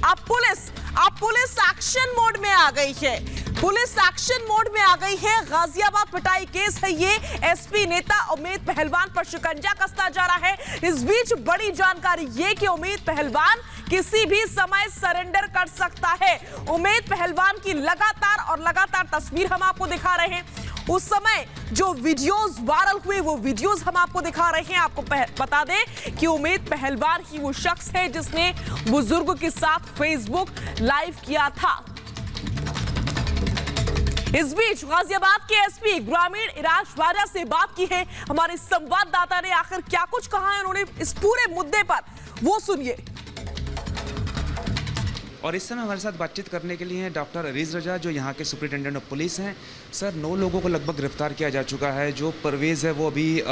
अब police action mode में आ गई है। पुलिस एक्शन मोड में आ गई है। गाजियाबाद पिटाई केस है ये। एसपी नेता उमेद पहलवान पर शिकंजा कसता जा रहा है। इस बीच बड़ी जानकारी ये कि उमेद पहलवान किसी भी समय सरेंडर कर सकता है। उमेद पहलवान की लगातार तस्वीर हम आपको दिखा रहे हैं। उस समय जो वीडियोस वायरल हुए वो वीडियोस हम आपको दिखा रहे हैं। आपको बता दें कि उमेद पहलवान ही वो शख्स है जिसने बुजुर्ग के साथ फेसबुक लाइव किया था। इस बीच गाजियाबाद के एसपी ग्रामीण इराज वाजा से बात की है हमारे संवाददाता ने। आखिर क्या कुछ कहा है उन्होंने इस पूरे मुद्दे पर, वो सुनिए। और इस समय हमारे साथ बातचीत करने के लिए हैं डॉक्टर अरीज रजा, जो यहाँ के सुपरिटेंडेंट ऑफ पुलिस हैं। सर, 9 लोगों को लगभग गिरफ्तार किया जा चुका है। जो परवेज़ है वो अभी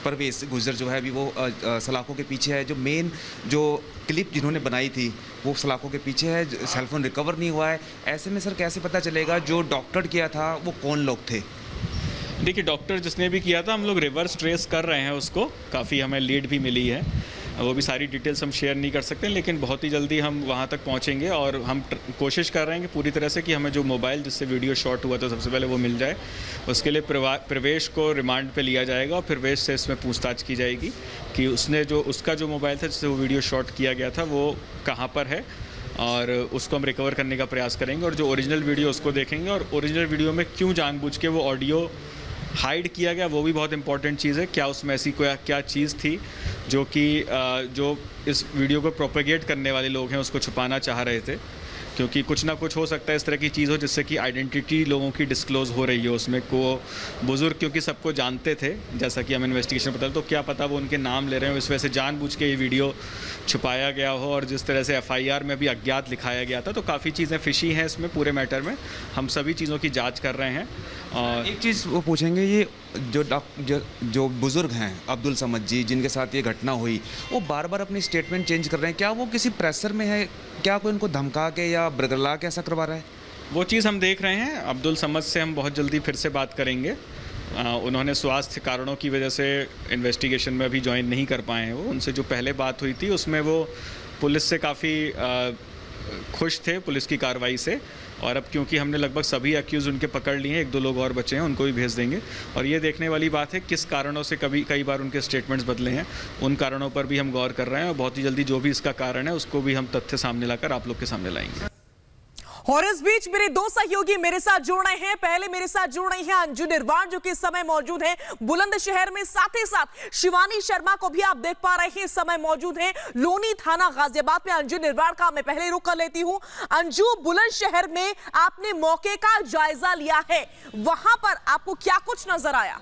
परवेज़ गुजर जो है अभी वो सलाखों के पीछे है। जो मेन जो क्लिप जिन्होंने बनाई थी वो सलाखों के पीछे है। सेलफोन रिकवर नहीं हुआ है। ऐसे में सर कैसे पता चलेगा जो डॉक्टर किया था वो कौन लोग थे? देखिए, डॉक्टर जिसने भी किया था हम लोग रिवर्स ट्रेस कर रहे हैं उसको। काफ़ी हमें लीड भी मिली है। वो भी सारी डिटेल्स हम शेयर नहीं कर सकते, लेकिन बहुत ही जल्दी हम वहाँ तक पहुँचेंगे और हम कोशिश कर रहे हैं कि पूरी तरह से कि हमें जो मोबाइल जिससे वीडियो शॉट हुआ था सबसे पहले वो मिल जाए। उसके लिए प्रवेश को रिमांड पे लिया जाएगा और प्रवेश से इसमें पूछताछ की जाएगी कि उसका जो मोबाइल था जिससे वो वीडियो शॉट किया गया था वो कहाँ पर है, और उसको हम रिकवर करने का प्रयास करेंगे। और जो ओरिजिनल वीडियो उसको देखेंगे और ओरिजिनल वीडियो में क्यों जानबूझ के वो ऑडियो हाइड किया गया वो भी बहुत इंपॉर्टेंट चीज़ है। क्या उसमें ऐसी क्या चीज़ थी जो कि जो इस वीडियो को प्रोपेगेट करने वाले लोग हैं उसको छुपाना चाह रहे थे, क्योंकि कुछ ना कुछ हो सकता है इस तरह की चीज़ हो जिससे कि आइडेंटिटी लोगों की डिस्क्लोज़ हो रही है उसमें। को बुज़ुर्ग क्योंकि सबको जानते थे, जैसा कि हम इन्वेस्टिगेशन पता, तो क्या पता वो उनके नाम ले रहे हो, इस वजह से जानबूझ के ये वीडियो छुपाया गया हो। और जिस तरह से एफआईआर में भी अज्ञात लिखाया गया था, तो काफ़ी चीज़ें फिशी हैं इसमें पूरे मैटर में। हम सभी चीज़ों की जाँच कर रहे हैं। और एक चीज़ वो पूछेंगे, ये जो बुज़ुर्ग हैं अब्दुल समद जी जिनके साथ ये घटना हुई, वो बार बार अपनी स्टेटमेंट चेंज कर रहे हैं। क्या वो किसी प्रेशर में है? क्या कोई उनको धमका के या बरगला के ऐसा करवा रहा है? वो चीज़ हम देख रहे हैं। अब्दुल समद से हम बहुत जल्दी फिर से बात करेंगे। उन्होंने स्वास्थ्य कारणों की वजह से इन्वेस्टिगेशन में अभी ज्वाइन नहीं कर पाए हैं। वो उनसे जो पहले बात हुई थी उसमें वो पुलिस से काफ़ी खुश थे, पुलिस की कार्रवाई से। और अब क्योंकि हमने लगभग सभी अक्यूज़ उनके पकड़ लिए हैं, 1-2 लोग और बचे हैं, उनको भी भेज देंगे। और ये देखने वाली बात है किस कारणों से कई बार उनके स्टेटमेंट्स बदले हैं, उन कारणों पर भी हम गौर कर रहे हैं। और बहुत ही जल्दी जो भी इसका कारण है उसको भी हम तथ्य सामने लाकर आप लोग के सामने लाएंगे। और इस बीच मेरे 2 सहयोगी मेरे साथ जुड़ रहे हैं। पहले मेरे साथ जुड़ रही हैं अंजू निर्वाण, जो कि इस समय मौजूद हैं बुलंदशहर में। साथ ही साथ शिवानी शर्मा को भी आप देख पा रहे हैं, इस समय मौजूद हैं लोनी थाना गाजियाबाद में। अंजू निर्वाण का मैं पहले रुख कर लेती हूं। अंजू, बुलंदशहर में आपने मौके का जायजा लिया है, वहां पर आपको क्या कुछ नजर आया?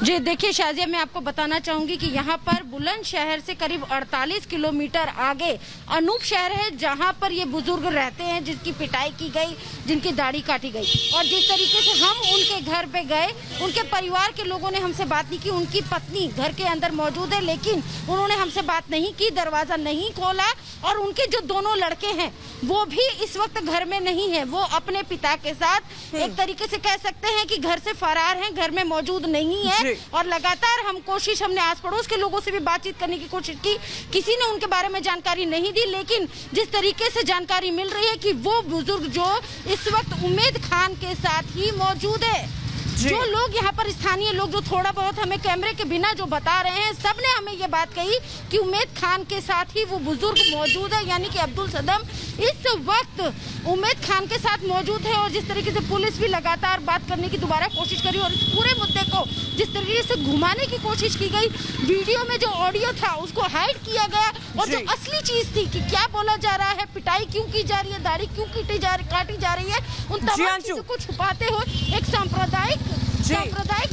जी देखिए शाजिया, मैं आपको बताना चाहूंगी कि यहाँ पर बुलंदशहर से करीब 48 किलोमीटर आगे अनूप शहर है, जहाँ पर ये बुजुर्ग रहते हैं जिनकी पिटाई की गई, जिनकी दाढ़ी काटी गई। और जिस तरीके से हम उनके घर पे गए, उनके परिवार के लोगों ने हमसे बात नहीं की। उनकी पत्नी घर के अंदर मौजूद है, लेकिन उन्होंने हमसे बात नहीं की, दरवाजा नहीं खोला। और उनके जो दोनों लड़के हैं वो भी इस वक्त घर में नहीं है। वो अपने पिता के साथ एक तरीके से कह सकते हैं कि घर से फरार हैं, घर में मौजूद नहीं है। और लगातार हमने आस पड़ोस के लोगों से भी बातचीत करने की कोशिश की, किसी ने उनके बारे में जानकारी नहीं दी। लेकिन जिस तरीके से जानकारी मिल रही है कि वो बुजुर्ग जो इस वक्त उमेद खान के साथ ही मौजूद है। जो लोग यहाँ पर स्थानीय लोग जो थोड़ा बहुत हमें कैमरे के बिना जो बता रहे हैं, सबने हमें ये बात कही कि उमेद खान के साथ ही वो बुजुर्ग मौजूद है, यानी कि अब्दुल सदम इस वक्त उमेद खान के साथ मौजूद है। और जिस तरीके से पुलिस भी लगातार बात करने की दोबारा कोशिश करी और इस पूरे मुद्दे को जिस तरीके से घुमाने की कोशिश की गई, वीडियो में जो ऑडियो था उसको हाइड किया गया। और जो असली चीज थी कि क्या बोला जा रहा है, पिटाई क्यों की जा रही है, दाढ़ी क्यों काटी जा रही है, उन तमाम चीजों को छुपाते हुए एक सांप्रदायिक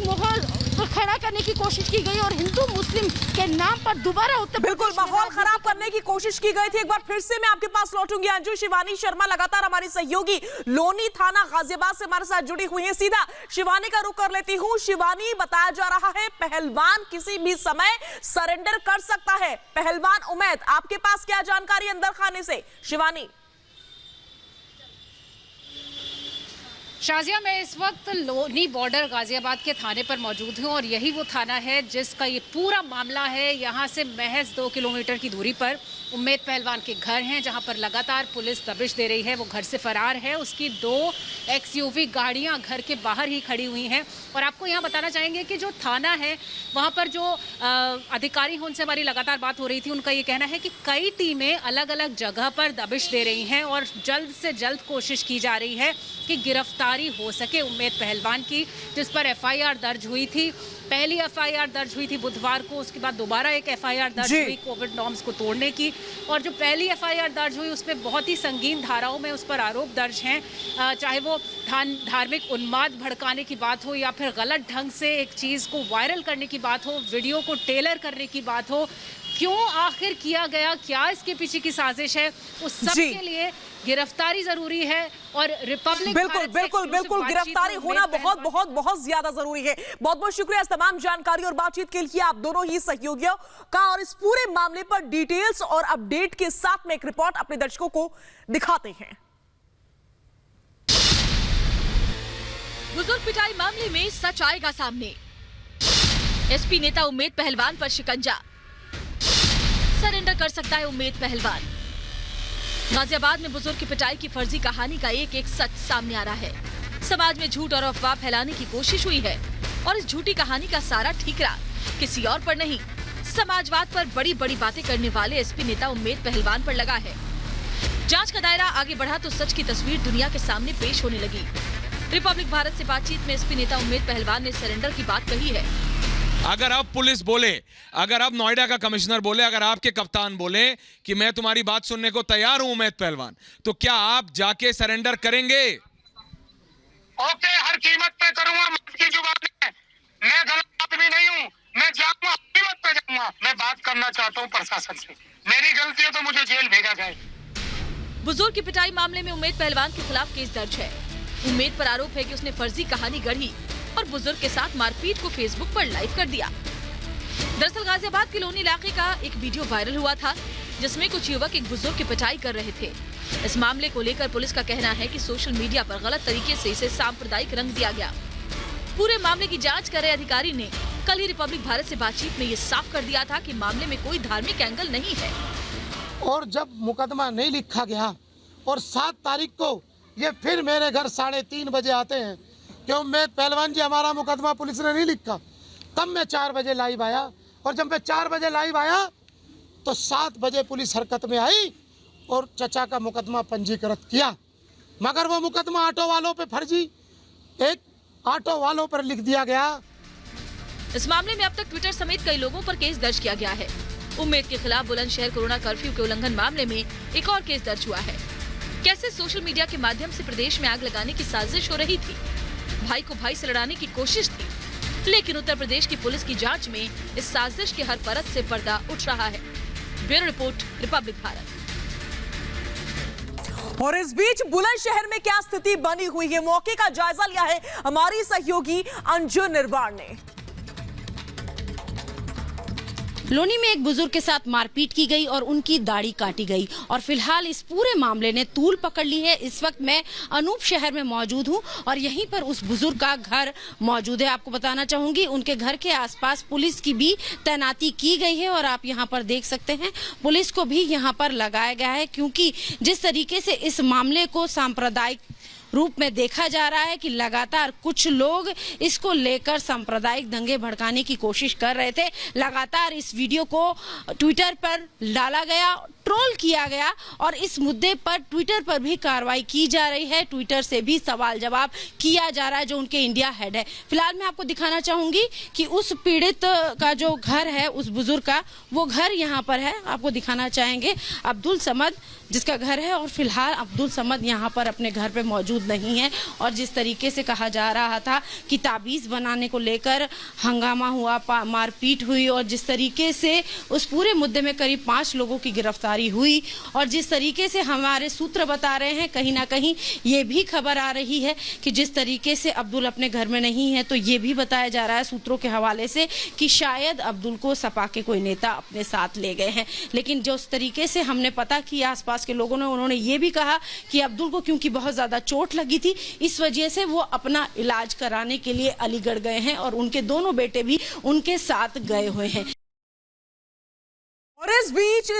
माहौल खड़ा करने की कोशिश की गई और हिंदू मुस्लिम के नाम पर दोबारा बिल्कुल माहौल खराब करने की कोशिश की गई थी। एक बार फिर से मैं आपके पास लौटूंगी अंजू। शिवानी शर्मा लगातार हमारी सहयोगी लोनी थाना गाजियाबाद से हमारे साथ जुड़ी हुई है। सीधा शिवानी का रुख कर लेती हूँ। शिवानी, बताया जा रहा है पहलवान किसी भी समय सरेंडर कर सकता है। पहलवान उमेद, आपके पास क्या जानकारी अंदर खाने से? शिवानी। शाजिया, मैं इस वक्त लोनी बॉर्डर गाजियाबाद के थाने पर मौजूद हूँ और यही वो थाना है जिसका ये पूरा मामला है। यहाँ से महज 2 किलोमीटर की दूरी पर उम्मेद पहलवान के घर हैं, जहाँ पर लगातार पुलिस दबिश दे रही है। वो घर से फरार है, उसकी 2 XUV गाड़ियाँ घर के बाहर ही खड़ी हुई हैं। और आपको यहाँ बताना चाहेंगे कि जो थाना है वहाँ पर जो अधिकारी हैं उनसे हमारी लगातार बात हो रही थी। उनका ये कहना है कि कई टीमें अलग अलग जगह पर दबिश दे रही हैं और जल्द से जल्द कोशिश की जा रही है कि गिरफ्तारी हो सके उम्मेद पहलवान की, जिस पर FIR दर्ज हुई थी। पहली FIR दर्ज हुई थी बुधवार को, उसके बाद दोबारा एक FIR दर्ज हुई कोविड नॉर्म्स को तोड़ने की। और जो पहली FIR दर्ज हुई उसमें बहुत ही संगीन धाराओं में उस पर आरोप दर्ज हैं, चाहे वो धार्मिक उन्माद भड़काने की बात हो या फिर गलत ढंग से एक चीज़ को वायरल करने की बात हो, वीडियो को टेलर करने की बात हो। क्यों आखिर किया गया, क्या इसके पीछे की साजिश है, उस सब के लिए गिरफ्तारी जरूरी है। और रिपब्लिक बिल्कुल गिरफ्तारी होना बहुत ज्यादा जरूरी है। बहुत बहुत शुक्रिया इस तमाम जानकारी और बातचीत के लिए आप दोनों ही सहयोगियों का। और इस पूरे मामले पर डिटेल्स और अपडेट के साथ में एक रिपोर्ट अपने दर्शकों को दिखाते हैं। बुजुर्ग पिटाई मामले में सच आएगा सामने। SP नेता उम्मेद पहलवान पर शिकंजा, सरेंडर कर सकता है उम्मेद पहलवान। गाजियाबाद में बुजुर्ग की पिटाई की फर्जी कहानी का एक एक सच सामने आ रहा है। समाज में झूठ और अफवाह फैलाने की कोशिश हुई है और इस झूठी कहानी का सारा ठीकरा किसी और पर नहीं, समाजवाद पर बड़ी बड़ी बातें करने वाले SP नेता उम्मेद पहलवान पर लगा है। जांच का दायरा आगे बढ़ा तो सच की तस्वीर दुनिया के सामने पेश होने लगी। रिपब्लिक भारत से बातचीत में SP नेता उम्मेद पहलवान ने सरेंडर की बात कही है। अगर अब पुलिस बोले, अगर अब नोएडा का कमिश्नर बोले, अगर आपके कप्तान बोले कि मैं तुम्हारी बात सुनने को तैयार हूं उम्मेद पहलवान, तो क्या आप जाके सरेंडर करेंगे? ओके, हर कीमत पे करूंगा। मौत की जुबान है, मैं गलत आदमी नहीं हूं, मैं जाऊंगा, कीमत पे जाऊंगा। मैं बात करना चाहता हूं प्रशासन से, मेरी गलती है तो मुझे जेल भेजा जाए। बुजुर्ग की पिटाई मामले में उम्मेद पहलवान के खिलाफ केस दर्ज है। उम्मेद पर आरोप है कि उसने फर्जी कहानी गढ़ी और बुजुर्ग के साथ मारपीट को फेसबुक पर लाइव कर दिया। दरअसल गाजियाबाद के लोनी इलाके का एक वीडियो वायरल हुआ था जिसमें कुछ युवक एक बुजुर्ग की पिटाई कर रहे थे। इस मामले को लेकर पुलिस का कहना है कि सोशल मीडिया पर गलत तरीके से इसे सांप्रदायिक रंग दिया गया। पूरे मामले की जांच कर रहे अधिकारी ने कल ही रिपब्लिक भारत से बातचीत में ये साफ कर दिया था कि मामले में कोई धार्मिक एंगल नहीं है। और जब मुकदमा नहीं लिखा गया और 7 तारीख को ये फिर मेरे घर 3:30 बजे आते हैं कि उम्मेद पहलवान जी हमारा मुकदमा पुलिस ने नहीं लिखा, तब मैं 4 बजे लाइव आया। और जब मैं 4 बजे लाइव आया तो 7 बजे पुलिस हरकत में आई और चचा का मुकदमा पंजीकृत किया। मगर वो मुकदमा ऑटो वालों पे फर्जी, एक ऑटो वालों पर लिख दिया गया। इस मामले में अब तक ट्विटर समेत कई लोगों पर केस दर्ज किया गया है। उम्मेद के खिलाफ बुलंदशहर कोरोना कर्फ्यू के उल्लंघन मामले में एक और केस दर्ज हुआ है। कैसे सोशल मीडिया के माध्यम से प्रदेश में आग लगाने की साजिश हो रही थी, भाई को भाई से लड़ाने की कोशिश थी, लेकिन उत्तर प्रदेश की पुलिस की जांच में इस साजिश के हर परत से पर्दा उठ रहा है। Bureau report, Republic Bharat. और इस बीच बुलंदशहर में क्या स्थिति बनी हुई है, मौके का जायजा लिया है हमारी सहयोगी अंजू निर्वाण ने। लोनी में एक बुजुर्ग के साथ मारपीट की गई और उनकी दाढ़ी काटी गई और फिलहाल इस पूरे मामले ने तूल पकड़ ली है। इस वक्त मैं अनूप शहर में मौजूद हूं और यहीं पर उस बुजुर्ग का घर मौजूद है। आपको बताना चाहूंगी उनके घर के आसपास पुलिस की भी तैनाती की गई है और आप यहां पर देख सकते हैं पुलिस को भी यहां पर लगाया गया है, क्योंकि जिस तरीके से इस मामले को सांप्रदायिक रूप में देखा जा रहा है कि लगातार कुछ लोग इसको लेकर सांप्रदायिक दंगे भड़काने की कोशिश कर रहे थे। लगातार इस वीडियो को ट्विटर पर डाला गया, ट्रोल किया गया और इस मुद्दे पर ट्विटर पर भी कार्रवाई की जा रही है। ट्विटर से भी सवाल जवाब किया जा रहा है जो उनके इंडिया हेड है। फिलहाल मैं आपको दिखाना चाहूंगी कि उस पीड़ित का जो घर है, उस बुजुर्ग का, वो घर यहाँ पर है। आपको दिखाना चाहेंगे अब्दुल समद जिसका घर है और फिलहाल अब्दुल समद यहाँ पर अपने घर पे मौजूद नहीं है। और जिस तरीके से कहा जा रहा था कि ताबीज़ बनाने को लेकर हंगामा हुआ, मारपीट हुई और जिस तरीके से उस पूरे मुद्दे में करीब 5 लोगों की गिरफ्तारी गिरफ्तारी हुई। और जिस तरीके से हमारे सूत्र बता रहे हैं, कहीं ना कहीं ये भी खबर आ रही है कि जिस तरीके से अब्दुल अपने घर में नहीं है, तो ये भी बताया जा रहा है सूत्रों के हवाले से कि शायद अब्दुल को सपा के कोई नेता अपने साथ ले गए हैं। लेकिन जो उस तरीके से हमने पता किया आसपास के लोगों ने, उन्होंने ये भी कहा कि अब्दुल को क्योंकि बहुत ज़्यादा चोट लगी थी, इस वजह से वो अपना इलाज कराने के लिए अलीगढ़ गए हैं और उनके दोनों बेटे भी उनके साथ गए हुए हैं। और इस बीच